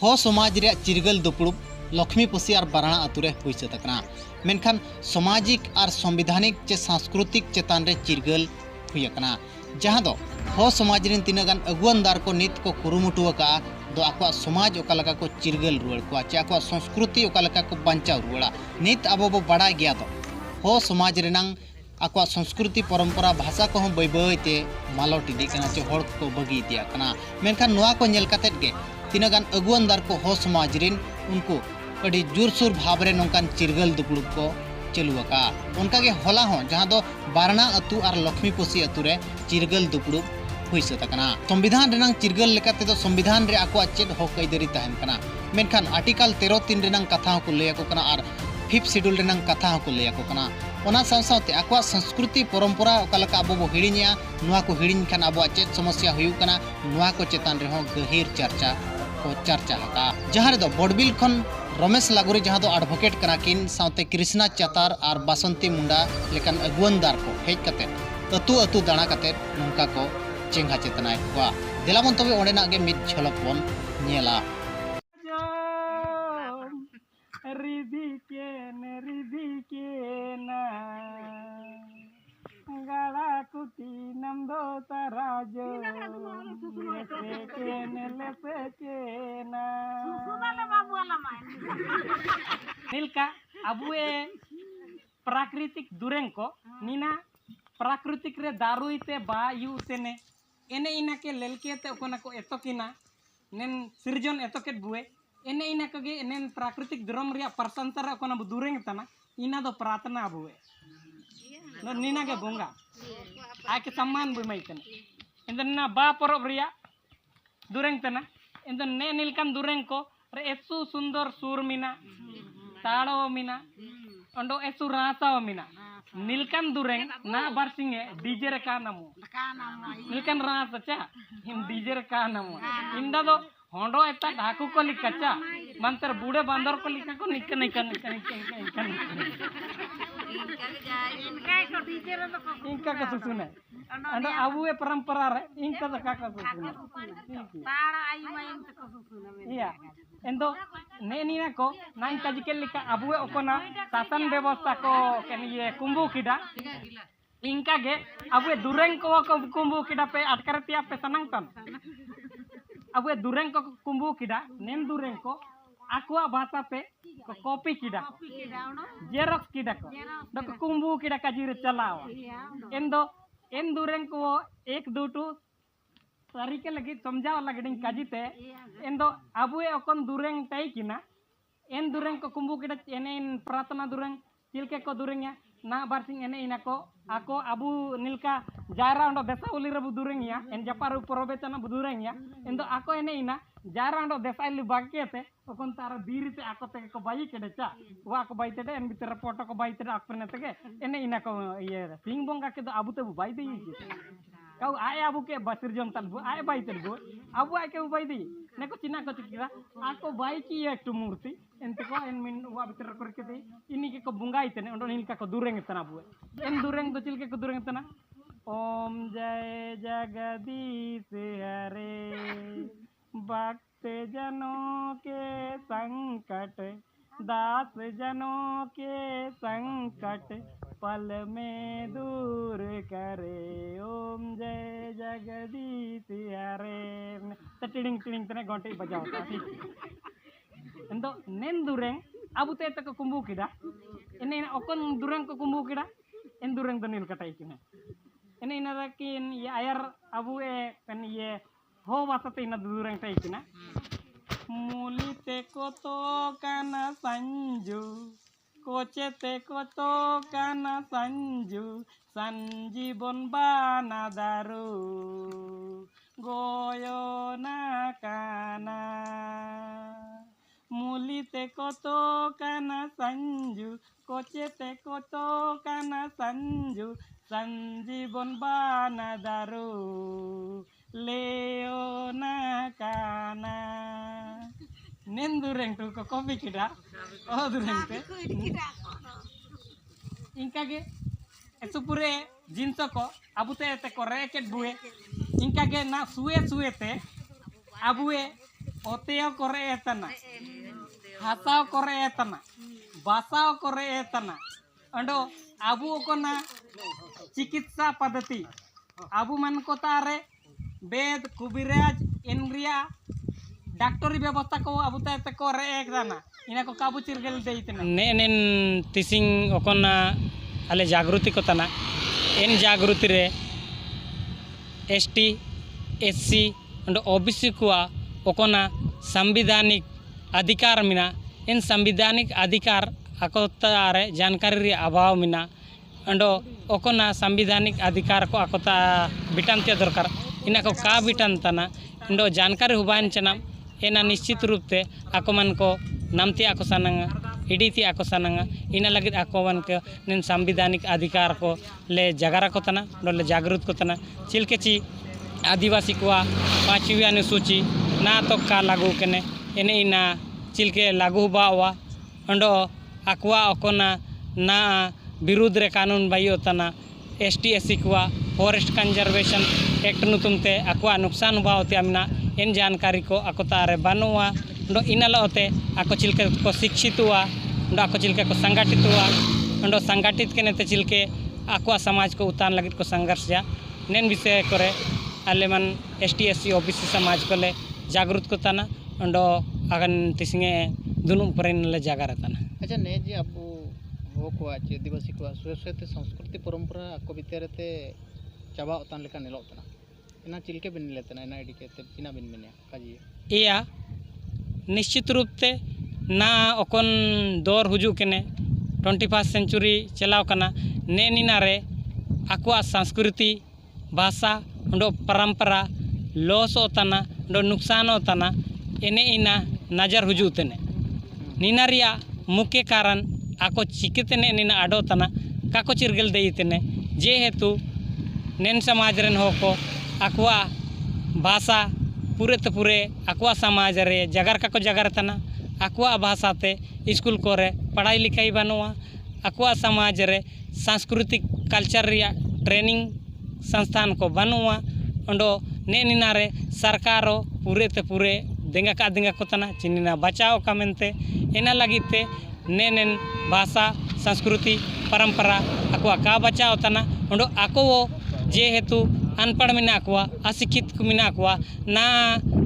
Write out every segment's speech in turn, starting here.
हो समाज रे चिरगल दुपुड़ुब लक्ष्मीपसी और बाराणा आतुरे हुई सतकना मेनखान सामाजिक और संविधानिक चे सांस्कृतिक चेतान रे चिरगल हुईकना जहां दो हो समाज रे तीनागान अगुवनदार को नित को कुरुमुटु का दो आको समाज ओकालका को चिरगल रुआड़ को चे आको संस्कृति ओकालका को बंचाव रुआड़ा नित अब बो बड़ा गया दो हो समाज रेनांग आको संस्कृति परंपरा भाषा को बै बैते मालट इदीकना चे हड़ को बगी इदिया कना मेनखान नोआ को नेल कातेत गे तीनागान अगुवनदार को हो समाज रेन उनको अड़ी जोरसोर भाव रे नोंकान चिरगल दुपुड़ुब को चलुआका उनका के होला हो जहां दो बारणा अतु और लक्ष्मीपसी अतु रे चिरगल दुपुड़ुब हुई सतकना संविधान रेनांग चिरगल लेकाते दो संविधान रे आको चेद हक आइदारी तहन कना मेनखान आर्टिकल 13(3) रेनांग कथा को लैया को कना और 5th शेड्यूल रेनांग कथा को लैया को कना ओना साथ आको संस्कृति परंपरा ओकालका अब बो हिड़िनिया नुआ को हिड़िन खान अब चेद समस्या हुई कना नुआ को चेतान रे हो गहिर चर्चा को चर्चा हका जहां रे दो बड़बिल खन रमेश लागुरी जहां दो एडवोकेट कना किन साथे कृष्णा चतार और बासंती मुंडा लेकान अगुवनदार को हेज कते अतु अतु दाणा कते नोंका को चेंगा चेतनाय हुआ दिलामन तबे ओंडेना गे मिद झलक बन नेला रिधी के ना गाड़ा कुटी नंदो तराजो लेसे के ना नीलका अबुए प्राकृतिक दुरें को नीना प्राकृतिक रे दारुइते बा युतेने एने इना के लेलके ते ओकना को एतोकिना नेन सृजन एतोकेट बुए एने इना कगे नेन प्राकृतिक धर्म रिया प्रशंसा रे ओकना दुरें तना इना दो प्रार्थना बुए नो नीना के बोंगा आके सम्मान बुई माइतने इंदना बा परब रिया दुरें तना इंद ने नीलकान दुरें को रे एसु सुंदर सुर मिना ताड़ो मिना अंडो एसु रासाव मिना नीलकान दुरें ना बारसिंगे डीजे रे का नामो नीलकान रास चा हिम डीजे रे का नामो इंदा दो होंडो एता ढाकू को लिखचा मंतर बूढ़े बांदर को लिखा को निकन इनका का सुने अंडो अबुए परंपरा रे इनका का सुने ताड़ा आई मायम को सुने या एंदो नेनीना को नाइन काजिके लिखा अबुए ओकोना शासन व्यवस्था को केन ये कुंभू किडा इनका गे अबुए दुरें को कुंभू किडा पे अटकरतिया पे सनंगतन अबुए दुरें को कुंभू किडा नेन दुरें को आकुआ भाषा पे को कॉपी किडा जेरॉक्स किडा को दो कुंभू किडा का जीरे चलाओ एन दुरें को 1-2 सारी के लगी समझाओ लगे काजीते एन दो अबुए ओकन दुरें तय किना एन दुरें को कुंभू किडा एने प्रार्थना दुरें चिलके को दुरेंया ना बारसिंग एने इना को आको अबु नीलका जायरा अंडो देसाउली रबु दुरेंया एन जपारू परबेचना बुदुरेंया एन दो आको एने इना जायरा अंडो देसाइली बागकेते ओकन तारा बीरीते आको ते को बाई केडेचा वा को बाई तेडे एन बितर फोटो को बाई तेडे आकने तके एने इना को ये सिंग बोंगा के दो अबु ते बाई दे कौ आए अबु के बसिरजन तन बु आए बाई तेडे बु अबु आए के by they neko cina ko cikira ako baiki ektu murti ente ko en min wa bitir korke te ini ke ko bungai tene ondo nilka ko dureng tana bu en dureng do cilke ko dureng tana om jay jagadish hare भक्त जनों के संकट दास जनों के संकट पल में दूर करे ओम जय जगदीश हरे टिड़िंग टिड़िंग तने घंटे बजाओ एंदो नेन दुरें अबु ते तक कुंभू किडा एने ओकन दुरें को कुंभू किडा एन दुरें दो नील कटाई किने एने इना रकिन ये आयर अबु ए पेन ये हो वासते इना दुरें टाई किना मूली ते को तो काना संजू कोचे ते को तो काना संजू संजीवन बाना दारू गोयो ना काना मूली ते को तो काना संजू कोचे ते को तो काना संजू संजीवन बाना दारू लेओ ना काना नेंदुरें तो को कॉपी किडा ओ दुरें पे इनका के एसुपुरे जिंस को अबुते ते को रेकेट बुए इनका के ना सुए सुए ते अबुए ओतेव करे एतना हासाव करे एतना बासाव करे एतना अंडो आबू ओकना चिकित्सा पद्धति आबू मन को तारे वेद कुबिराज इनरिया डॉक्टरी व्यवस्था को आबू ते को रे एकदाना इना को काबू चिरगल देइतना नेन तिसिंग ओकना अले जागृति को तना एन जागृति रे एसटी एससी अंड ओबीसी को ओकना संवैधानिक अधिकार मिना इन संवैधानिक अधिकार आकोतारे जानकारी रे अभाव मिना अंडो ओकना संवैधानिक अधिकार को आकोता बिटानते दरकार इना को का बिटान तना अंडो जानकारी हुबान चना एना निश्चित रूप से आको मन को नामती आको सनंगा इडीती आको सनंगा इना लगित आको मन के निन संवैधानिक अधिकार को ले जगारा को तना ले जागृत को तना चिलकेची आदिवासी को 5वीं अनुसूची ना तो का लागू कने एने इना चिलके लागू बावा अंडो आकवा ओकोना ना विरुद्ध रे कानून बायो तना एसटी एससी को फॉरेस्ट कंजर्वेशन एक्ट नुतुमते आकवा नुकसान बावते आमना इन जानकारी को आको तारे बानुआ अंडो इनालोते आको चिलके को शिक्षित हुआ अंडो आको चिलके को संगठित हुआ अंडो संगठित केने ते चिलके आकवा समाज को उतान लगित को संघर्ष जा नेन विषय करे आले मन एसटी एससी ओबीसी समाज को ले जागृत को तना अंडो अगन तिसिंगे दुनु परेन ले जागा रहता अच्छा ने जी आपू हो को आदिवासी को सुरक्षित संस्कृति परंपरा को भीतर ते चाबा उतान लेका नेलो तना इना चिलके बिन लेतना इना इडी के ते चिना बिन मिने काजी इया निश्चित रूप से ना ओकन दौर हुजू केने 21st सेंचुरी चलाव कना ने निना रे आकवा संस्कृति भाषा अंडो परंपरा लॉस होता अंडो नुकसान होता एने इना नजर हुजूतने नीना रिया मुख्य कारण आको चिकितने नीना आडोतना काको चिरगल देइतने जे हेतु नेन समाज रेन हो को आकवा भाषा पूरे तो पूरे आकवा समाज रे जगार काको जगार तना आकवा भाषा ते स्कूल कोरे पढ़ाई लिखाई बनुआ आकवा समाज रे सांस्कृतिक कल्चर रिया ट्रेनिंग संस्थान को बनुआ अंडो ने निना रे सरकारो पूरे ते पूरे देंगा को तना चिनिना बचाओ का मेनते एना लगिते नेन भाषा संस्कृति परंपरा आकवा का बचाओ तना अंडो आको वो जे हेतु अनपढ़ मिना आकवा अशिक्षित को मिना आकवा ना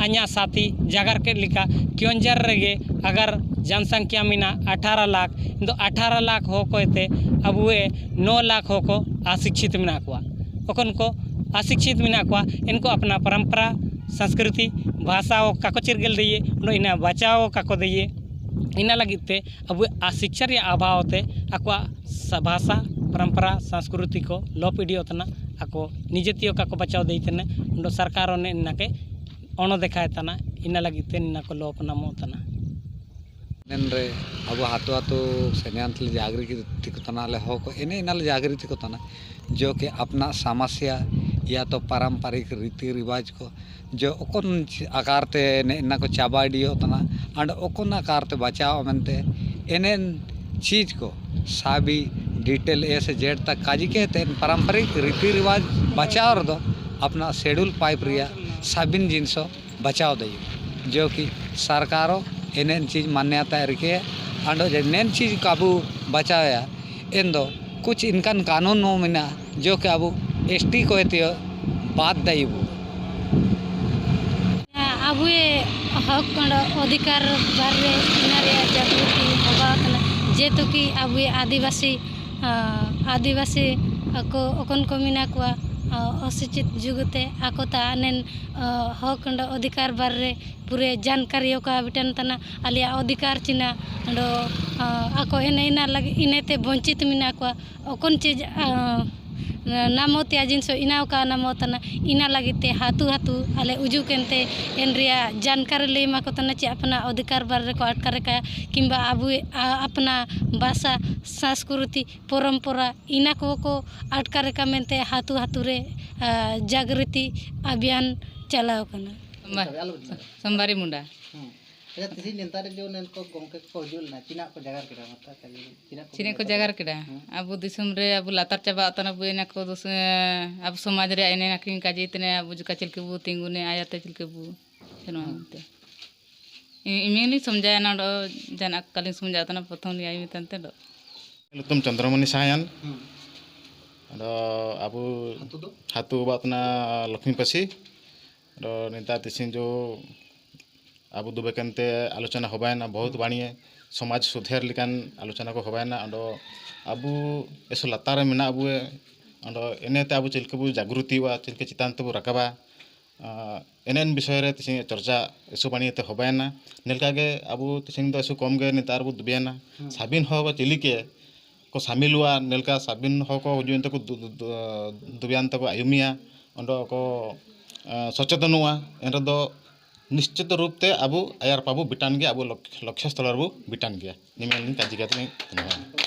अन्या साथी जागर के लिखा क्योंजर रेगे अगर जनसंख्या मिना 18 लाख तो 18 लाख हो को ते अब वे 9 लाख हो को अशिक्षित मिना आकवा ओकन को अशिक्षित मिना आकवा इनको अपना परंपरा संस्कृति भाषा काको चिरगल दिए इना बचाओ काको दिए इना लगिते अब अशिक्षा रे अभाव ते आकवा भाषा परंपरा संस्कृति को लोप इडी होतना आको निजेतियो काको बचाओ देइतने उंडो सरकार ने इना के ono देखाय तना इना लगिते इना को लोप नमो तना नेनरे अब हातो हातो सेनेंतल जागृति को तना ले हो को एने इनाल जागृति को तना जो कि अपना समस्या या तो पारंपरिक रीति रिवाज को जो ओकन आकार ते इना को चाबा दियो तना अंड ओकन आकार ते बचाओ मनते एने चीज को साबी डिटेल ए से जेड तक काजी कहते पारंपरिक रीति रिवाज बचाओ दो अपना शेड्यूल पाइप रिया साबिन जिनसो बचाओ दे जो कि सरकारों एनेन चीज मान्यता रखे अंडो जेनेन चीज काबू बचाया इन दो कुछ इनकन कानून नो मिना जो कि अब एसटी को बात दईबू अब हक अधिकार बारे जागृति हवा जेतु कि अब आदिवासी को ओकन को मिना को अशिक्षित जुगते आकोता नेन हक अधिकार बारे पूरे जानकारी का बिटन तना आलिया अधिकार चिना अंडो आको एने इना लगे इनेते वंचित मिना को ओकन चीज नामोतिया जिनसो इनाव का नामोतना इना लगिते हाथू हाथू आले उजू केनते एन रिया जानकारी ले मा को तना चे अपना अधिकार बारे को अटकारे का किंबा अब अपना भाषा संस्कृति परंपरा इना को अटकारे का मेनते हाथू हाथू रे जागृति अभियान चलाओ कना संबारी मुंडा अच्छा तिसी नेतारे जो नेन को गोंके को जुल ना चिना को जगार केड़ा मता चिने को जगार केड़ा अब दिसम रे अब लातार चाबा तना बुना को दोस अब समाज रे आइने नाकिन काजी तने अब जुका चिलके बु तिंगुने आयाते चिलके बु इमेली समझाया ना जाना कलिंग समझाता ना प्रथम लिया मितंते दो तुम चंद्रमणि सायन अब हाथू बातना लक्ष्मी पसी नेता तिसिंग जो अब दुबेकनते आलोचना होबायना बहुत बाणिए समाज सुधेर लिकान आलोचना को होबायना अब ऐसो लतारे मेना अब एनेते अब चिलके बु जागृति वा चिलके चितान तबु रकाबा एनेन विषय रे तिसिंग चर्चा ऐसो बाणिएते होबायना नेलकागे अब तिसिंग दो ऐसो कम गे नेतार बु दुबियाना साबिन हो वा चिलिके को शामिल हुआ नेलका साबिन हो को जुन तक दुबियान तक आयुमिया अंडो को सचेतन हुआ एन दो निश्चित रूप ते अब आयार पाबु बिटान गया अब लक्ष्य स्थल बिटान गया निमेल काजी